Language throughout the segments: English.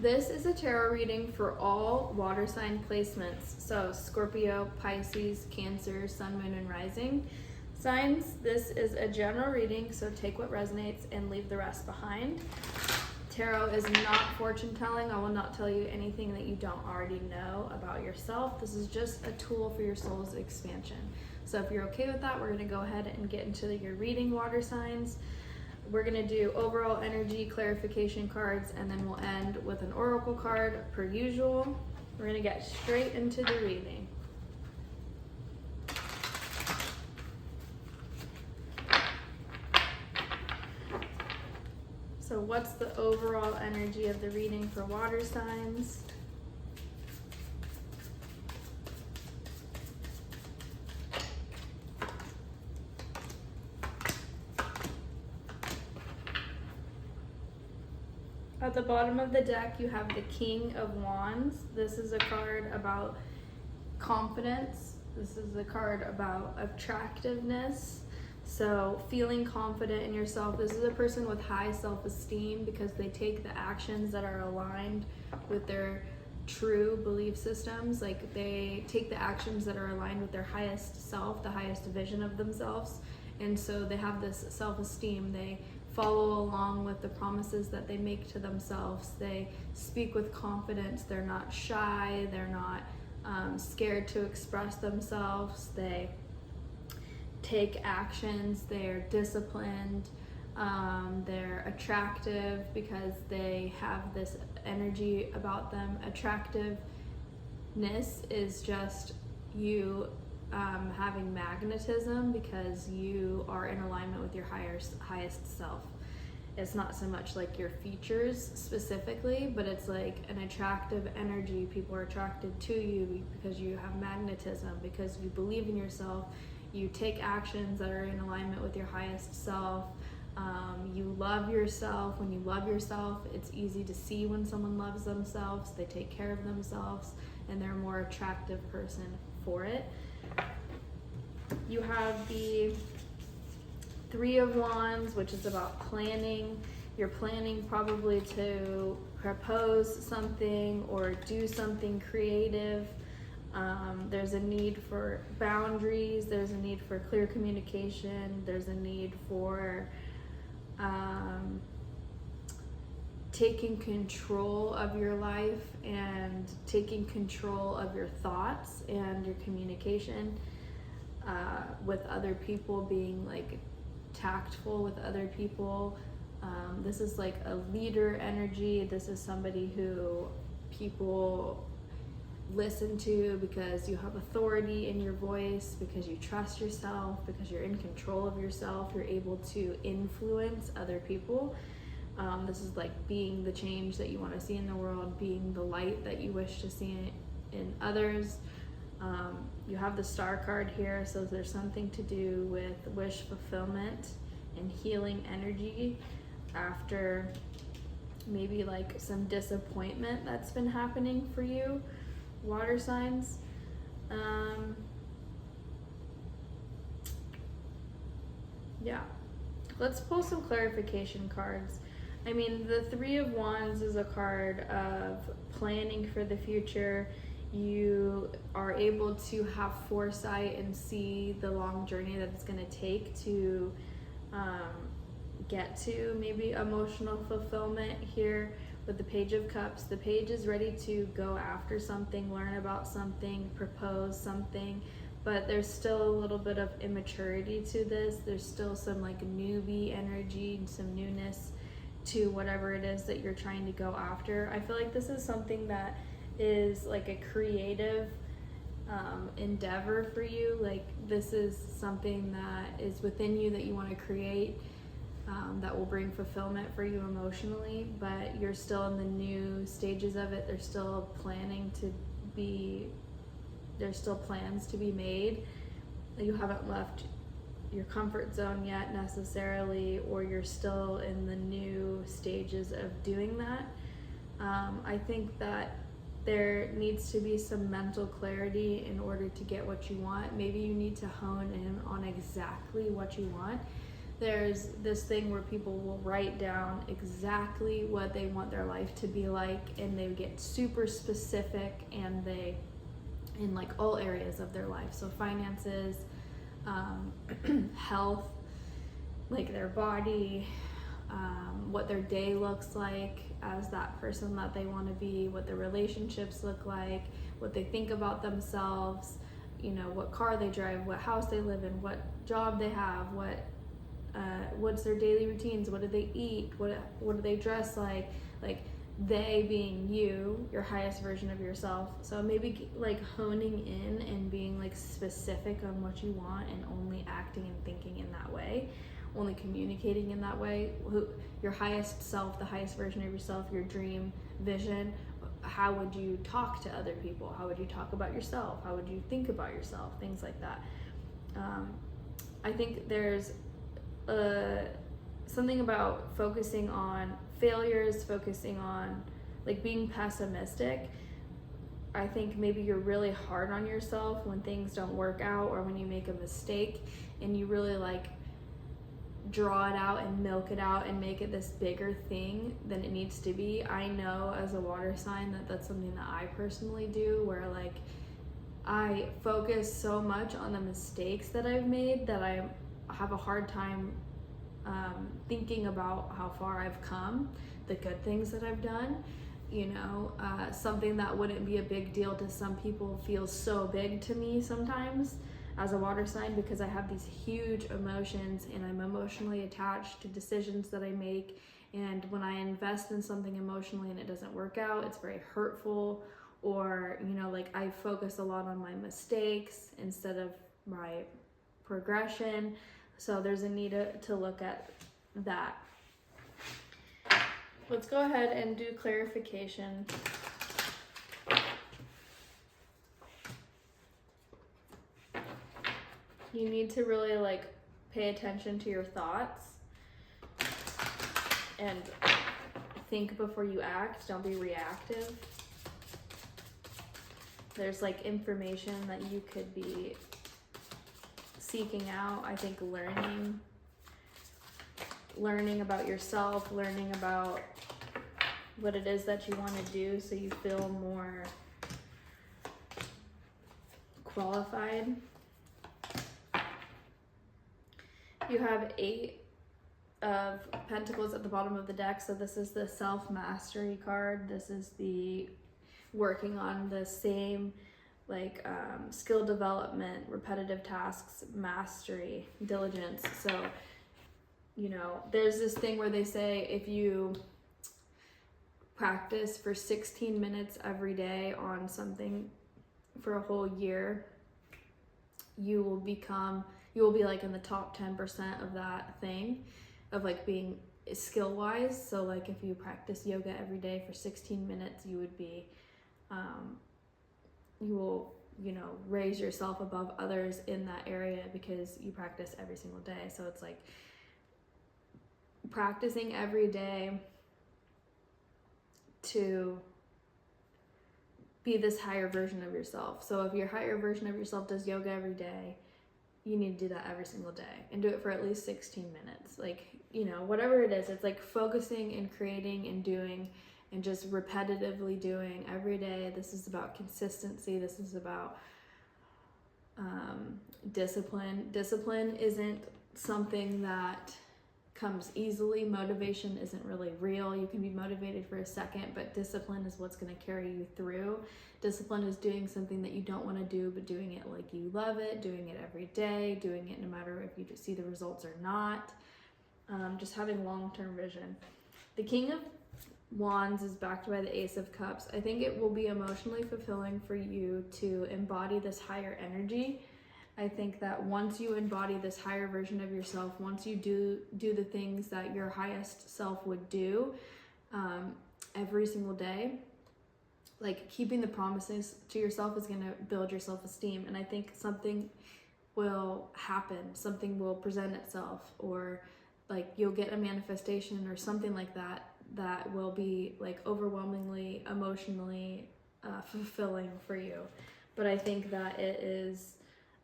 This is a tarot reading for all water sign placements. So Scorpio, Pisces, Cancer, Sun, Moon, and Rising signs. This is a general reading, so take what resonates and leave the rest behind. Tarot is not fortune telling. I will not tell you anything that you don't already know about yourself. This is just a tool for your soul's expansion. So if you're okay with that, we're going to go ahead and get into your reading, water signs. We're going to do overall energy clarification cards, and then we'll end with an oracle card per usual. We're going to get straight into the reading. So what's the overall energy of the reading for water signs? At the bottom of the deck, you have the King of Wands. This is a card about confidence. This is a card about attractiveness. So feeling confident in yourself. This is a person with high self-esteem because they take the actions that are aligned with their true belief systems. Like they take the actions that are aligned with their highest self, the highest vision of themselves. And so they have this self-esteem. They follow along with the promises that they make to themselves. They speak with confidence. They're not shy. They're not scared to express themselves. They take actions. They're disciplined. They're attractive because they have this energy about them. Attractiveness is just you having magnetism because you are in alignment with your highest self. It's not so much like your features specifically, but it's like an attractive energy. People are attracted to you because you have magnetism, because you believe in yourself. You take actions that are in alignment with your highest self. You love yourself. When you love yourself, it's easy to see when someone loves themselves. They take care of themselves, and they're a more attractive person for it. You have the Three of Wands, which is about planning. You're planning probably to propose something or do something creative. There's a need for boundaries. There's a need for clear communication. There's a need for taking control of your life and taking control of your thoughts and your communication with other people, being like tactful with other people. This is like a leader energy. This is somebody who people listen to because you have authority in your voice, because you trust yourself, because you're in control of yourself. You're able to influence other people. This is like being the change that you want to see in the world, being the light that you wish to see in others. You have the Star card here, so there's something to do with wish fulfillment and healing energy after maybe like some disappointment that's been happening for you, water signs. Yeah, let's pull some clarification cards. I mean, the Three of Wands is a card of planning for the future. You are able to have foresight and see the long journey that it's going to take to get to maybe emotional fulfillment here with the Page of Cups. The Page is ready to go after something, learn about something, propose something, but there's still a little bit of immaturity to this. There's still some like newbie energy and some newness to whatever it is that you're trying to go after. I feel like this is something that is like a creative endeavor for you. Like this is something that is within you that you want to create, that will bring fulfillment for you emotionally, but you're still in the new stages of it. There's still plans to be made. You haven't left your comfort zone yet necessarily, or you're still in the new stages of doing that. I think that there needs to be some mental clarity in order to get what you want. Maybe you need to hone in on exactly what you want. there's this thing where people will write down exactly what they want their life to be like, and they get super specific, and they, in like all areas of their life, so finances, health, like their body, what their day looks like as that person that they want to be, what their relationships look like, what they think about themselves, you know, what car they drive, what house they live in, what job they have, what's their daily routines, what do they eat, what do they dress like they being you, your highest version of yourself. So maybe like honing in and being like specific on what you want, and only acting and thinking in that way, only communicating in that way. Your highest self, the highest version of yourself, your dream vision, how would you talk to other people? How would you talk about yourself? How would you think about yourself? Things like that. I think there's something about focusing on failures, focusing on like being pessimistic. I think maybe you're really hard on yourself when things don't work out, or when you make a mistake, and you really like draw it out and milk it out and make it this bigger thing than it needs to be. I know as a water sign that that's something that I personally do, where like I focus so much on the mistakes that I've made that I have a hard time thinking about how far I've come, the good things that I've done. You know, something that wouldn't be a big deal to some people feels so big to me sometimes as a water sign, because I have these huge emotions and I'm emotionally attached to decisions that I make. And when I invest in something emotionally and it doesn't work out, it's very hurtful. Or, you know, like I focus a lot on my mistakes instead of my progression. So there's a need to look at that. Let's go ahead and do clarification. You need to really like pay attention to your thoughts and think before you act. Don't be reactive. There's like information that you could be seeking out. I think learning about yourself, learning about what it is that you want to do, so you feel more qualified. You have 8 of Pentacles at the bottom of the deck, so this is the self-mastery card. This is the working on the same like skill development, repetitive tasks, mastery, diligence. So, you know, there's this thing where they say if you practice for 16 minutes every day on something for a whole year, you will be like in the top 10% of that thing, of like being skill wise. So like if you practice yoga every day for 16 minutes, you would be you will, you know, raise yourself above others in that area because you practice every single day. So it's like practicing every day to be this higher version of yourself. So if your higher version of yourself does yoga every day, you need to do that every single day and do it for at least 16 minutes. Like, you know, whatever it is, it's like focusing and creating and doing and just repetitively doing every day. This is about consistency. This is about discipline. Discipline isn't something that comes easily. Motivation isn't really real. You can be motivated for a second, but discipline is what's going to carry you through. Discipline is doing something that you don't want to do, but doing it like you love it, doing it every day, doing it no matter if you just see the results or not. Just having long-term vision. The King of Wands is backed by the Ace of Cups. I think it will be emotionally fulfilling for you to embody this higher energy. I think that once you embody this higher version of yourself, once you do the things that your highest self would do every single day, like keeping the promises to yourself is going to build your self-esteem. And I think something will happen, something will present itself, or like you'll get a manifestation or something like that that will be like overwhelmingly emotionally fulfilling for you. But I think that it is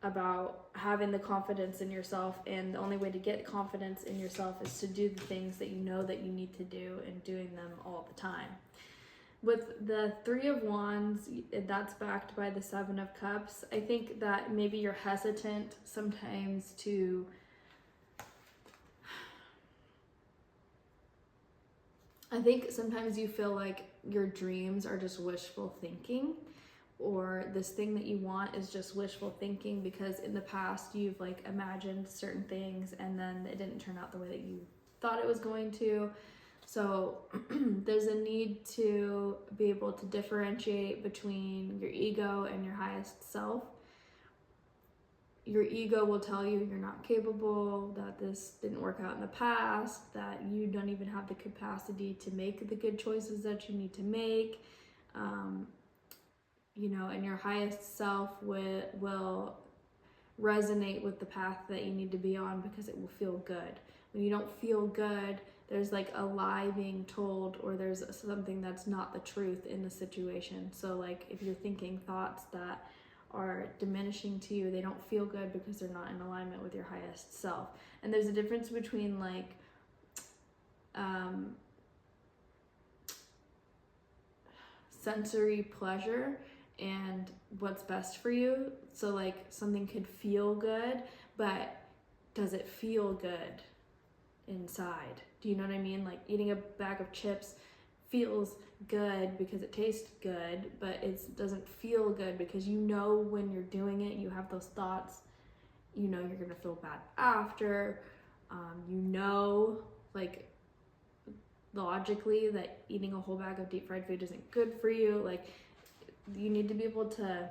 about having the confidence in yourself, and the only way to get confidence in yourself is to do the things that you know that you need to do and doing them all the time. With the Three of Wands, that's backed by the Seven of Cups. I think that maybe you're hesitant sometimes to I think sometimes you feel like your dreams are just wishful thinking, or this thing that you want is just wishful thinking because in the past you've like imagined certain things and then it didn't turn out the way that you thought it was going to. So there's a need to be able to differentiate between your ego and your highest self. Your ego will tell you you're not capable, that this didn't work out in the past, that you don't even have the capacity to make the good choices that you need to make. And your highest self will resonate with the path that you need to be on because it will feel good. When you don't feel good, there's like a lie being told, or there's something that's not the truth in the situation. So like if you're thinking thoughts that are diminishing to you, they don't feel good because they're not in alignment with your highest self. And there's a difference between like sensory pleasure and what's best for you. So like something could feel good, but does it feel good inside? Do you know what I mean? Like eating a bag of chips feels good because it tastes good, but it doesn't feel good because when you're doing it, you have those thoughts, you're gonna feel bad after, like logically that eating a whole bag of deep fried food isn't good for you. Like you need to be able to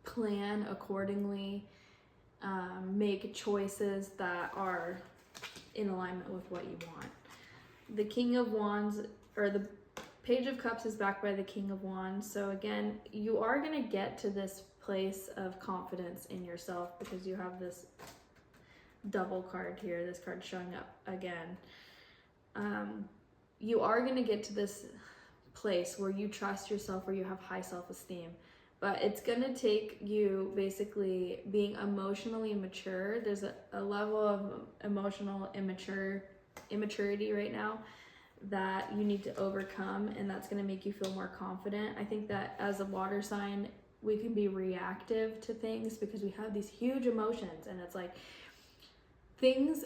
plan accordingly, make choices that are in alignment with what you want. The King of Wands, or the Page of Cups, is backed by the King of Wands. So again, you are going to get to this place of confidence in yourself because you have this double card here, this card showing up again. You are going to get to this place where you trust yourself, where you have high self-esteem. But it's going to take you basically being emotionally mature. There's a level of emotional immaturity right now that you need to overcome, and that's going to make you feel more confident. I think that as a water sign, we can be reactive to things because we have these huge emotions, and it's like things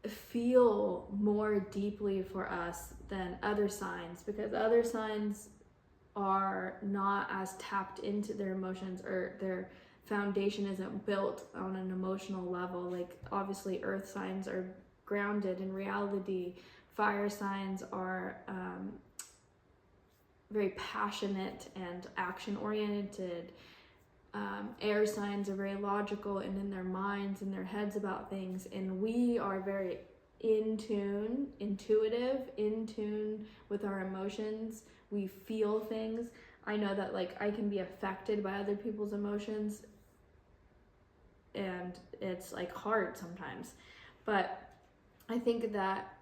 feel more deeply for us than other signs because other signs are not as tapped into their emotions, or their foundation isn't built on an emotional level. Like obviously earth signs are grounded in reality. Fire signs are very passionate and action oriented. Air signs are very logical and in their minds and their heads about things. And we are very intuitive, in tune with our emotions. We feel things. I know that like I can be affected by other people's emotions, and it's like hard sometimes. But I think that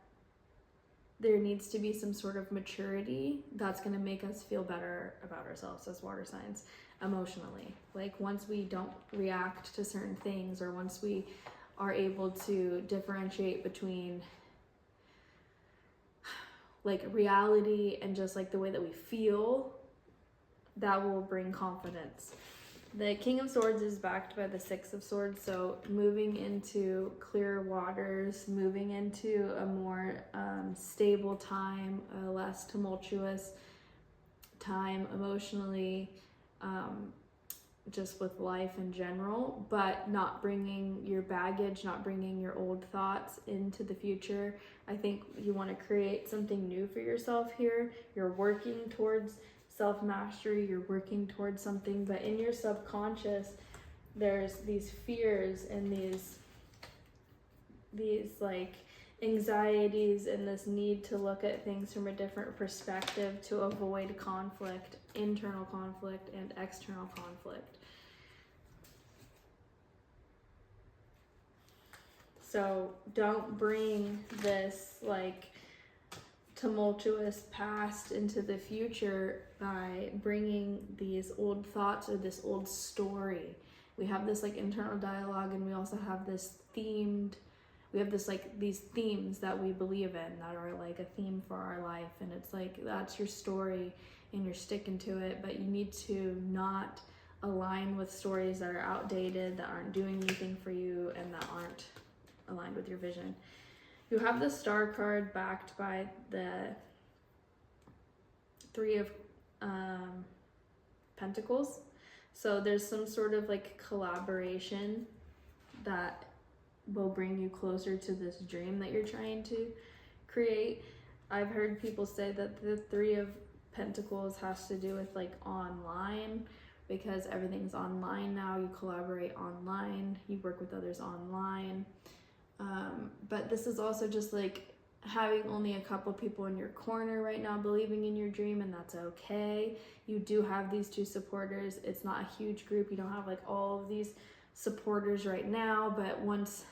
there needs to be some sort of maturity that's going to make us feel better about ourselves as water signs emotionally. Like once we don't react to certain things, or once we are able to differentiate between like reality and just like the way that we feel, that will bring confidence. The King of Swords is backed by the Six of Swords, so moving into clear waters, moving into a more stable time, a less tumultuous time emotionally, just with life in general, but not bringing your baggage, not bringing your old thoughts into the future. I think you want to create something new for yourself here. You're working towards self-mastery, you're working towards something, but in your subconscious, there's these fears and these like anxieties and this need to look at things from a different perspective to avoid conflict, internal conflict and external conflict. So don't bring this like tumultuous past into the future by bringing these old thoughts or this old story. we have this like internal dialogue, and we also have this these themes that we believe in that are like a theme for our life, and it's like that's your story and you're sticking to it, but you need to not align with stories that are outdated, that aren't doing anything for you, and that aren't aligned with your vision. You have the Star card backed by the Three of Pentacles. So there's some sort of like collaboration that will bring you closer to this dream that you're trying to create. I've heard people say that the Three of Pentacles has to do with like online, because everything's online now. You collaborate online, you work with others online. But this is also just like having only a couple people in your corner right now believing in your dream, and that's okay. You do have these two supporters. It's not a huge group. You don't have like all of these supporters right now, but once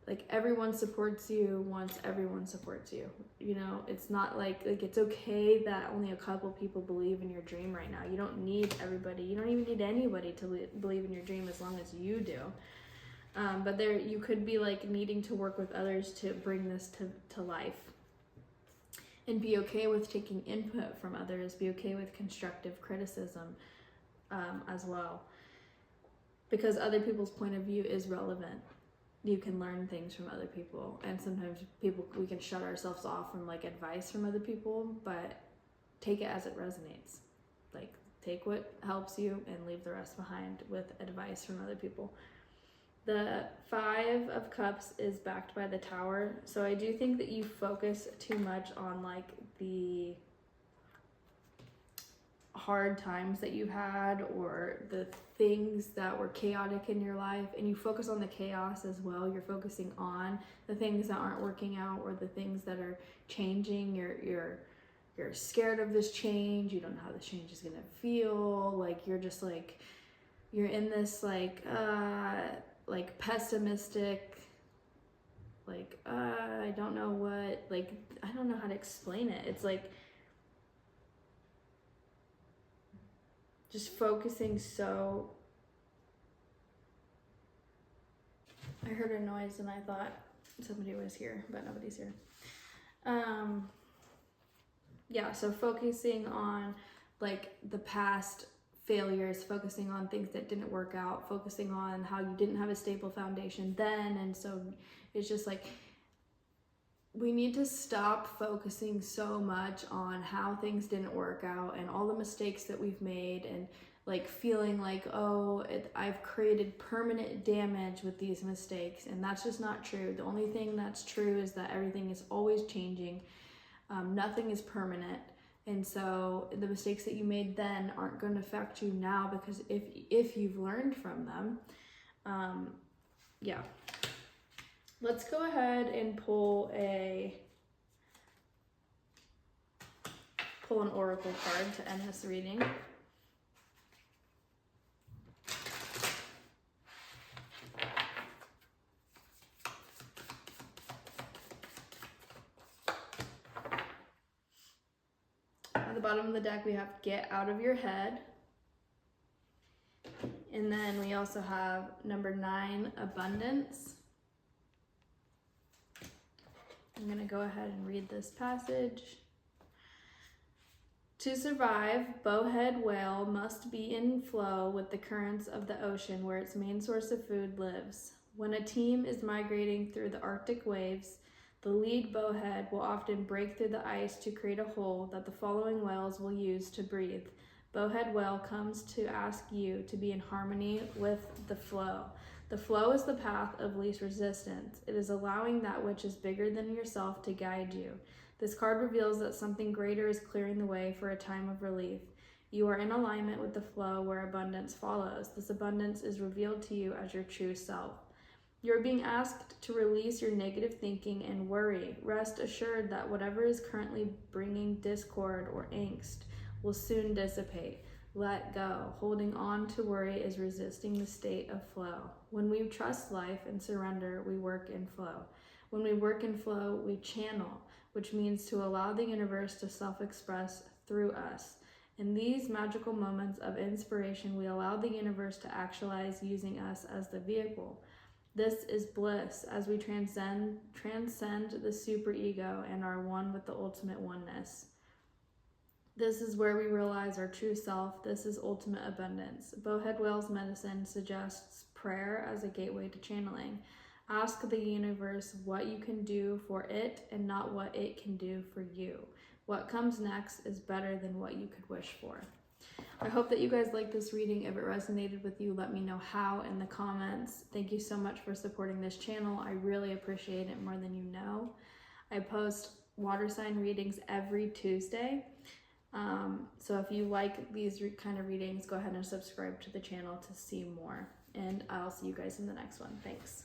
like everyone supports you, once everyone supports you, you know, it's not like it's okay that only a couple people believe in your dream right now. You don't need everybody. You don't even need anybody to believe in your dream as long as you do. But there, you could be like needing to work with others to bring this to life, and be okay with taking input from others, be okay with constructive criticism as well, because other people's point of view is relevant. You can learn things from other people, and sometimes we can shut ourselves off from like advice from other people, but take it as it resonates. Like take what helps you and leave the rest behind with advice from other people. The Five of Cups is backed by the Tower. So I do think that you focus too much on like the hard times that you've had, or the things that were chaotic in your life, and you focus on the chaos as well. You're focusing on the things that aren't working out, or the things that are changing. You're scared of this change. You don't know how this change is gonna feel. Like you're just like, you're in this like pessimistic, like I don't know what, like I don't know how to explain it. It's like just focusing. So I heard a noise and I thought somebody was here, but nobody's here. Yeah, so focusing on like the past failures, focusing on things that didn't work out, focusing on how you didn't have a stable foundation then. And so it's just like, we need to stop focusing so much on how things didn't work out and all the mistakes that we've made, and like feeling like, oh, I've created permanent damage with these mistakes. And that's just not true. The only thing that's true is that everything is always changing. Nothing is permanent. And so the mistakes that you made then aren't going to affect you now, because if you've learned from them. Yeah. Let's go ahead and pull an oracle card to end this reading. At the bottom of the deck, we have Get Out of Your Head. And then we also have number 9, Abundance. I'm going to go ahead and read this passage. To survive, bowhead whale must be in flow with the currents of the ocean where its main source of food lives. When a team is migrating through the Arctic waves, the lead bowhead will often break through the ice to create a hole that the following whales will use to breathe. Bowhead whale comes to ask you to be in harmony with the flow. The flow is the path of least resistance. It is allowing that which is bigger than yourself to guide you. This card reveals that something greater is clearing the way for a time of relief. You are in alignment with the flow where abundance follows. This abundance is revealed to you as your true self. You're being asked to release your negative thinking and worry. Rest assured that whatever is currently bringing discord or angst will soon dissipate. Let go. Holding on to worry is resisting the state of flow. When we trust life and surrender, we work in flow. When we work in flow, we channel, which means to allow the universe to self-express through us. In these magical moments of inspiration, we allow the universe to actualize using us as the vehicle. This is bliss as we transcend the superego and are one with the ultimate oneness. This is where we realize our true self. This is ultimate abundance. Bowhead Whale's medicine suggests prayer as a gateway to channeling. Ask the universe what you can do for it and not what it can do for you. What comes next is better than what you could wish for. I hope that you guys liked this reading. If it resonated with you, let me know how in the comments. Thank you so much for supporting this channel. I really appreciate it more than you know. I post water sign readings every Tuesday. So if you like these kind of readings, go ahead and subscribe to the channel to see more. And I'll see you guys in the next one. Thanks.